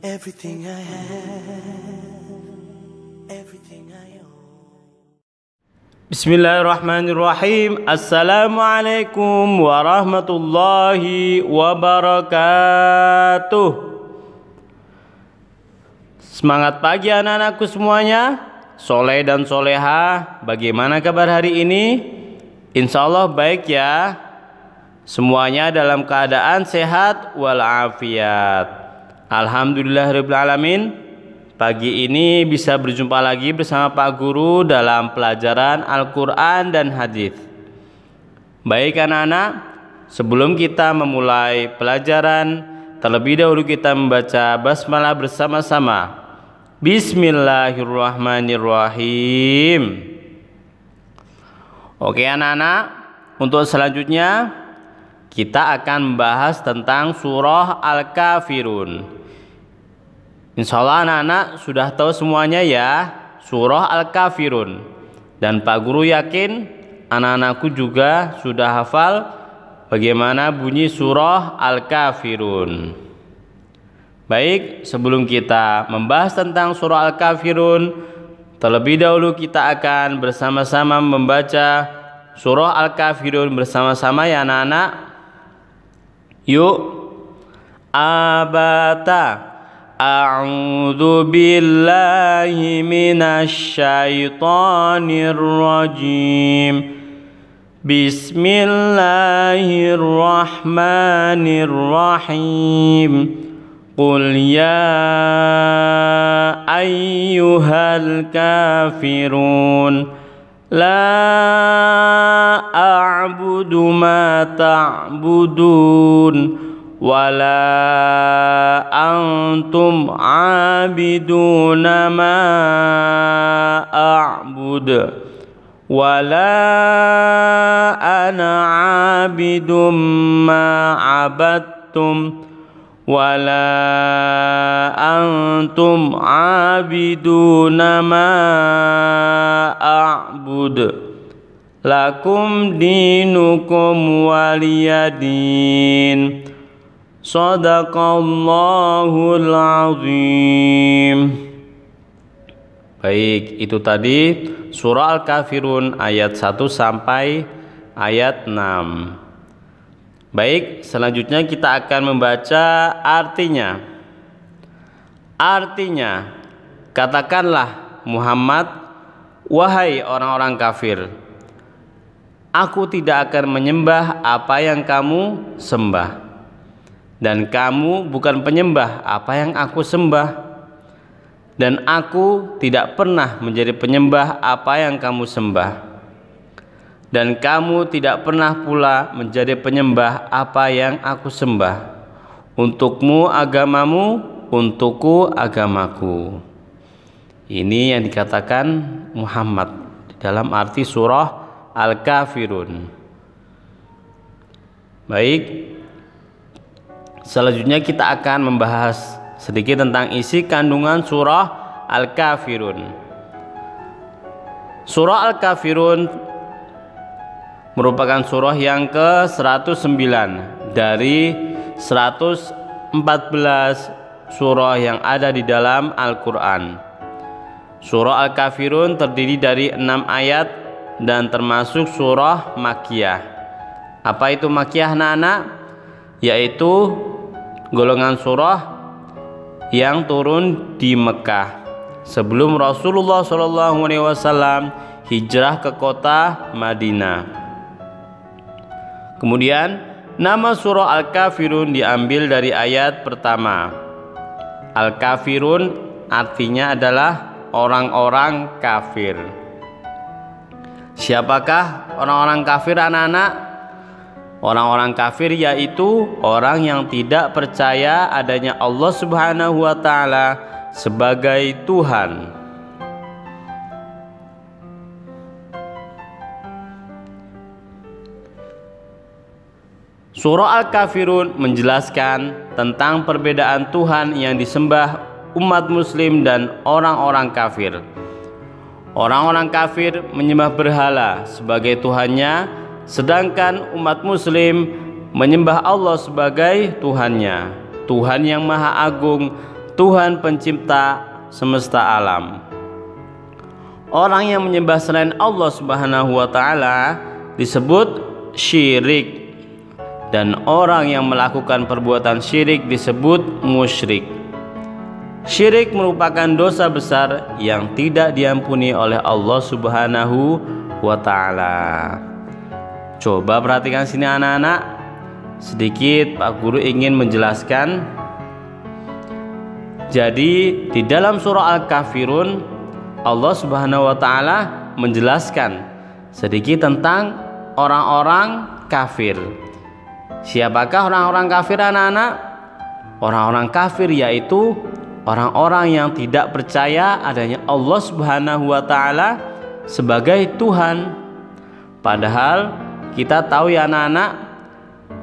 Everything I have, everything I own. Bismillahirrahmanirrahim. Assalamualaikum warahmatullahi wabarakatuh. Semangat pagi anak-anakku semuanya. Soleh dan soleha, bagaimana kabar hari ini? Insya Allah baik ya. Semuanya dalam keadaan sehat walafiat. Alhamdulillahirabbil alamin. Pagi ini bisa berjumpa lagi bersama Pak Guru dalam pelajaran Al-Quran dan Hadis. Baik anak-anak, sebelum kita memulai pelajaran, terlebih dahulu kita membaca basmalah bersama-sama. Bismillahirrahmanirrahim. Oke anak-anak, untuk selanjutnya kita akan membahas tentang surah Al-Kafirun. Insya Allah anak-anak sudah tahu semuanya ya, surah Al-Kafirun. Dan Pak Guru yakin anak-anakku juga sudah hafal bagaimana bunyi surah Al-Kafirun. Baik, sebelum kita membahas tentang surah Al-Kafirun, terlebih dahulu kita akan bersama-sama membaca surah Al-Kafirun bersama-sama ya anak-anak. Yuk. Abata a'udzu billahi minasy syaithanir rajim. Bismillahirrahmanirrahim. Qul ya ayyuhal kafirun la a'budu ma ta'budun wala antum abiduna ma a'bud wala ana abidum ma abattum wala antum abiduna ma a'bud lakum dinukum waliyadin. Shadaqallahul azim. Baik, itu tadi surah Al-Kafirun ayat 1 sampai ayat 6. Baik, selanjutnya kita akan membaca artinya. Artinya, katakanlah Muhammad, wahai orang-orang kafir, aku tidak akan menyembah apa yang kamu sembah, dan kamu bukan penyembah apa yang aku sembah, dan aku tidak pernah menjadi penyembah apa yang kamu sembah, dan kamu tidak pernah pula menjadi penyembah apa yang aku sembah. Untukmu agamamu, untukku agamaku. Ini yang dikatakan Muhammad dalam arti surah Al-Kafirun. Baik, selanjutnya kita akan membahas sedikit tentang isi kandungan surah Al-Kafirun. Surah Al-Kafirun merupakan surah yang ke-109 dari 114 surah yang ada di dalam Al-Quran. Surah Al-Kafirun terdiri dari 6 ayat dan termasuk surah Makkiyah. Apa itu Makkiyah anak-anak? Yaitu golongan surah yang turun di Mekah sebelum Rasulullah SAW hijrah ke kota Madinah. Kemudian nama surah Al-Kafirun diambil dari ayat pertama. Al-Kafirun artinya adalah orang-orang kafir. Siapakah orang-orang kafir anak-anak? Orang-orang kafir yaitu orang yang tidak percaya adanya Allah Subhanahu wa Ta'ala sebagai Tuhan. Surah Al-Kafirun menjelaskan tentang perbedaan Tuhan yang disembah umat muslim dan orang-orang kafir. Orang-orang kafir menyembah berhala sebagai Tuhannya, sedangkan umat muslim menyembah Allah sebagai Tuhannya, Tuhan yang Maha Agung, Tuhan pencipta semesta alam. Orang yang menyembah selain Allah Subhanahu wa taala disebut syirik, dan orang yang melakukan perbuatan syirik disebut musyrik. Syirik merupakan dosa besar yang tidak diampuni oleh Allah Subhanahu wa taala. Coba perhatikan sini anak-anak. Sedikit Pak Guru ingin menjelaskan. Jadi di dalam surah Al-Kafirun Allah Subhanahu wa taala menjelaskan sedikit tentang orang-orang kafir. Siapakah orang-orang kafir anak-anak? Orang-orang kafir yaitu orang-orang yang tidak percaya adanya Allah Subhanahu wa taala sebagai Tuhan. Padahal kita tahu ya anak-anak,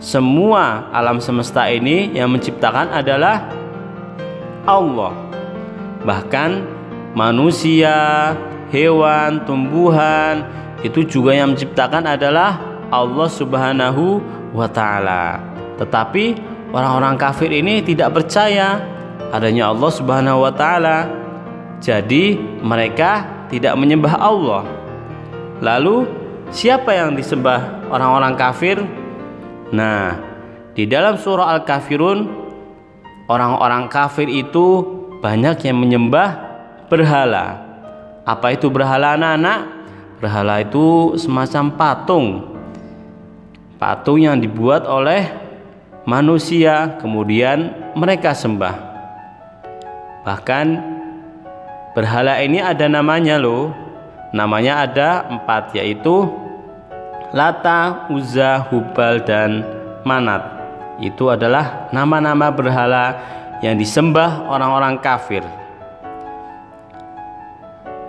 semua alam semesta ini yang menciptakan adalah Allah. Bahkan manusia, hewan, tumbuhan itu juga yang menciptakan adalah Allah Subhanahu wa taala. Tetapi orang-orang kafir ini tidak percaya adanya Allah Subhanahu wa taala. Jadi mereka tidak menyembah Allah. Lalu siapa yang disembah orang-orang kafir? Nah, di dalam surah Al-Kafirun orang-orang kafir itu banyak yang menyembah berhala. Apa itu berhala anak-anak? Berhala itu semacam patung. Patung yang dibuat oleh manusia kemudian mereka sembah. Bahkan berhala ini ada namanya loh. Namanya ada 4, yaitu Lata, Uzza, Hubal, dan Manat. Itu adalah nama-nama berhala yang disembah orang-orang kafir.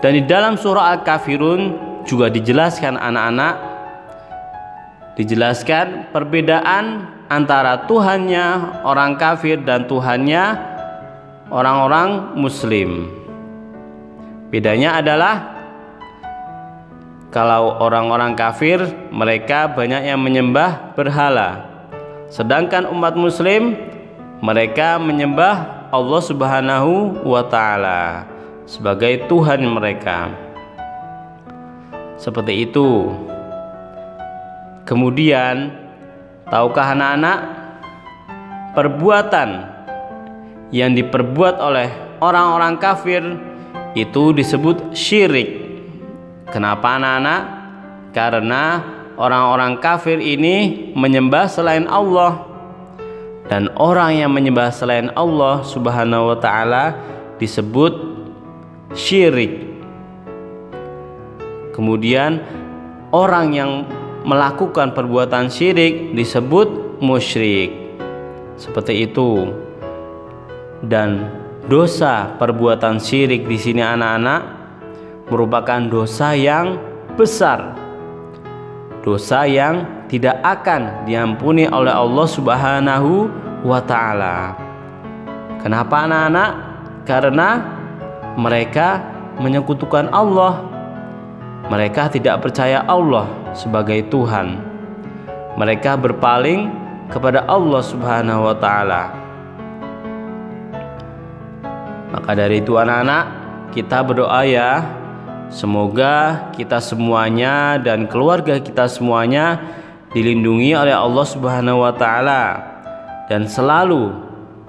Dan di dalam surah Al-Kafirun juga dijelaskan anak-anak, dijelaskan perbedaan antara Tuhannya orang kafir dan Tuhannya orang-orang muslim. Bedanya adalah kalau orang-orang kafir mereka banyak yang menyembah berhala, sedangkan umat muslim mereka menyembah Allah Subhanahu wa taala sebagai Tuhan mereka. Seperti itu. Kemudian tahukah anak-anak, perbuatan yang diperbuat oleh orang-orang kafir itu disebut syirik. Kenapa anak-anak? Karena orang-orang kafir ini menyembah selain Allah, dan orang yang menyembah selain Allah Subhanahu wa taala disebut syirik. Kemudian orang yang melakukan perbuatan syirik disebut musyrik. Seperti itu. Dan dosa perbuatan syirik di sini anak-anak merupakan dosa yang besar. Dosa yang tidak akan diampuni oleh Allah Subhanahu wa taala. Kenapa anak-anak? Karena mereka menyekutukan Allah. Mereka tidak percaya Allah sebagai Tuhan. Mereka berpaling kepada Allah Subhanahu wa taala. Maka dari itu anak-anak, kita berdoa ya, semoga kita semuanya dan keluarga kita semuanya dilindungi oleh Allah Subhanahu wa taala dan selalu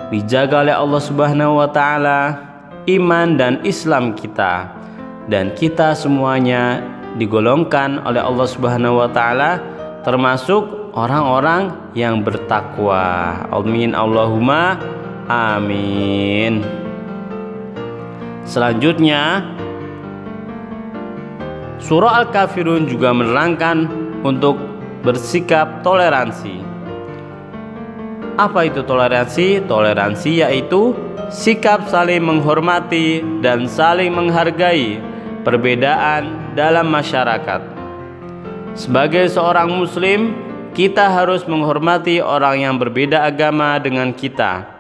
dijaga oleh Allah Subhanahu wa taala iman dan Islam kita, dan kita semuanya digolongkan oleh Allah Subhanahu wa taala termasuk orang-orang yang bertakwa. Amin Allahumma amin. Selanjutnya surah Al-Kafirun juga menerangkan untuk bersikap toleransi. Apa itu toleransi? Toleransi yaitu sikap saling menghormati dan saling menghargai perbedaan dalam masyarakat. Sebagai seorang muslim, kita harus menghormati orang yang berbeda agama dengan kita.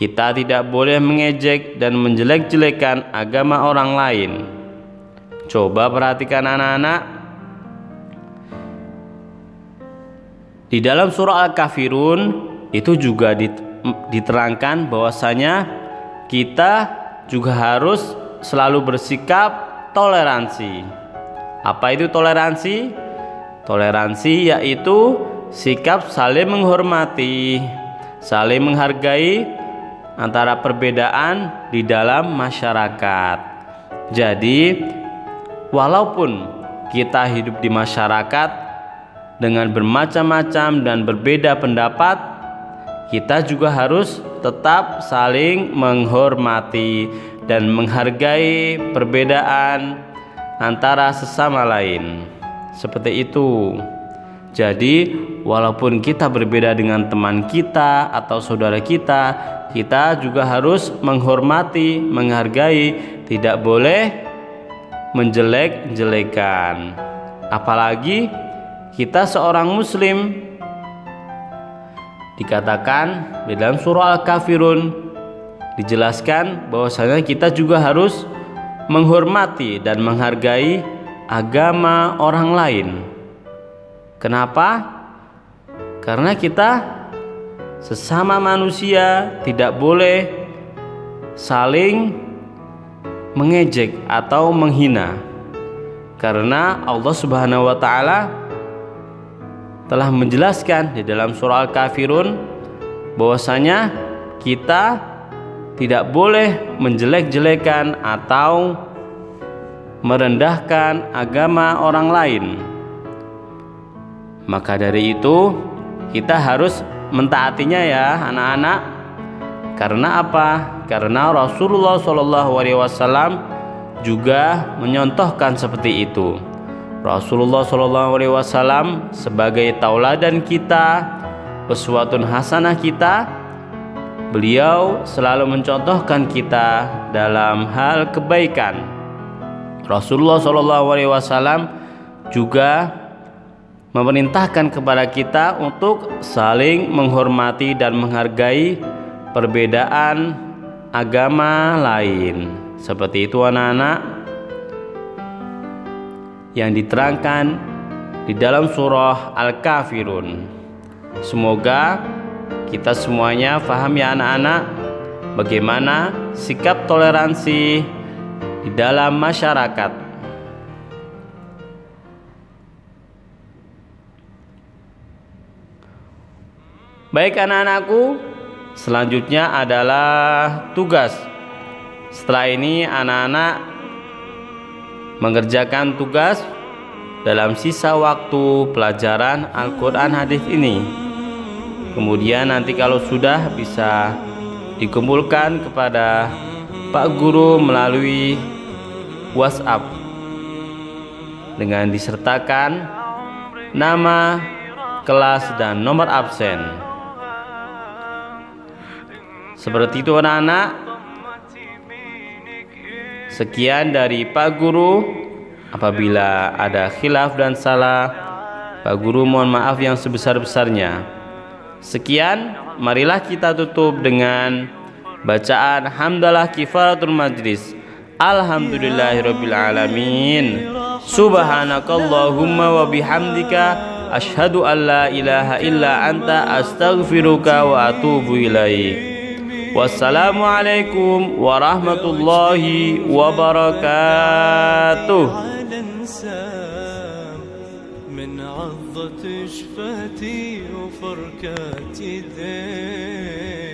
Kita tidak boleh mengejek dan menjelek-jelekan agama orang lain. Coba perhatikan anak-anak. Di dalam surah Al-Kafirun itu juga diterangkan bahwasanya kita juga harus selalu bersikap toleransi. Apa itu toleransi? Toleransi yaitu sikap saling menghormati, saling menghargai antara perbedaan di dalam masyarakat. Jadi, walaupun kita hidup di masyarakat dengan bermacam-macam dan berbeda pendapat, kita juga harus tetap saling menghormati dan menghargai perbedaan antara sesama lain. Seperti itu. Jadi, walaupun kita berbeda dengan teman kita atau saudara kita, kita juga harus menghormati, menghargai, tidak boleh menjelek-jelekan. Apalagi kita seorang muslim. Dikatakan di dalam surah Al-Kafirun dijelaskan bahwasanya kita juga harus menghormati dan menghargai agama orang lain. Kenapa? Karena kita sesama manusia tidak boleh saling mengejek atau menghina. Karena Allah Subhanahu wa taala telah menjelaskan di dalam surah Al-Kafirun bahwasanya kita tidak boleh menjelek-jelekan atau merendahkan agama orang lain. Maka dari itu kita harus mentaatinya ya anak-anak. Karena apa? Karena Rasulullah SAW juga menyontohkan seperti itu. Rasulullah SAW sebagai tauladan kita, uswatun hasanah kita, beliau selalu mencontohkan kita dalam hal kebaikan. Rasulullah SAW juga memerintahkan kepada kita untuk saling menghormati dan menghargai perbedaan agama lain. Seperti itu anak-anak yang diterangkan di dalam surah Al-Kafirun. Semoga kita semuanya paham ya anak-anak bagaimana sikap toleransi di dalam masyarakat. Baik anak-anakku, selanjutnya adalah tugas. Setelah ini anak-anak mengerjakan tugas dalam sisa waktu pelajaran Al-Quran hadis ini. Kemudian nanti kalau sudah bisa dikumpulkan kepada Pak Guru melalui WhatsApp dengan disertakan nama, kelas, dan nomor absen. Seperti itu anak-anak. Sekian dari Pak Guru. Apabila ada khilaf dan salah, Pak Guru mohon maaf yang sebesar-besarnya. Sekian, marilah kita tutup dengan bacaan hamdalah kifaratul majlis. Alhamdulillahirabbil alamin. Subhanakallahumma wa bihamdika asyhadu an la ilaha illa anta astaghfiruka wa atubu ilaik. Wassalamualaikum warahmatullahi wabarakatuh. من عضة شفتي وفركات يدي